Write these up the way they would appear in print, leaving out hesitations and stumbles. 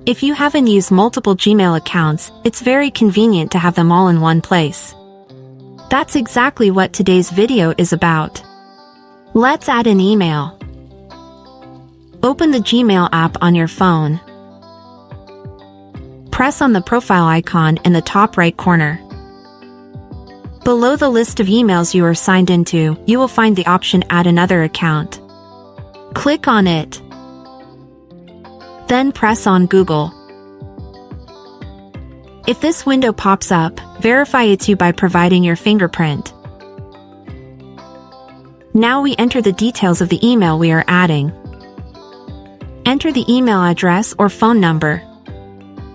If you haven't used multiple Gmail accounts, it's very convenient to have them all in one place. That's exactly what today's video is about. Let's add an email. Open the Gmail app on your phone. Press on the profile icon in the top right corner. Below the list of emails you are signed into, you will find the option Add Another Account. Click on it. Then press on Google. If this window pops up, verify it's you by providing your fingerprint. Now we enter the details of the email we are adding. Enter the email address or phone number.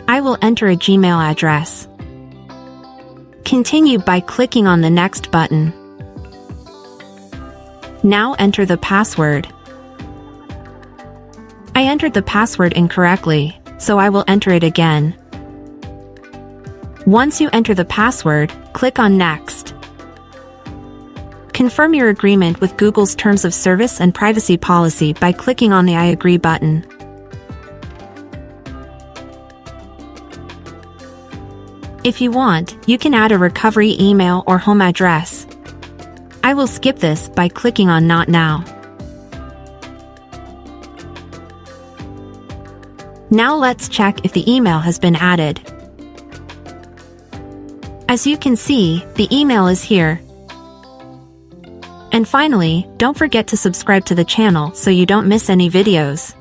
I will enter a Gmail address. Continue by clicking on the Next button. Now enter the password. I entered the password incorrectly, so I will enter it again. Once you enter the password, click on Next. Confirm your agreement with Google's Terms of Service and Privacy Policy by clicking on the I agree button. If you want, you can add a recovery email or home address. I will skip this by clicking on Not Now. Now let's check if the email has been added. As you can see, the email is here. And finally, don't forget to subscribe to the channel so you don't miss any videos.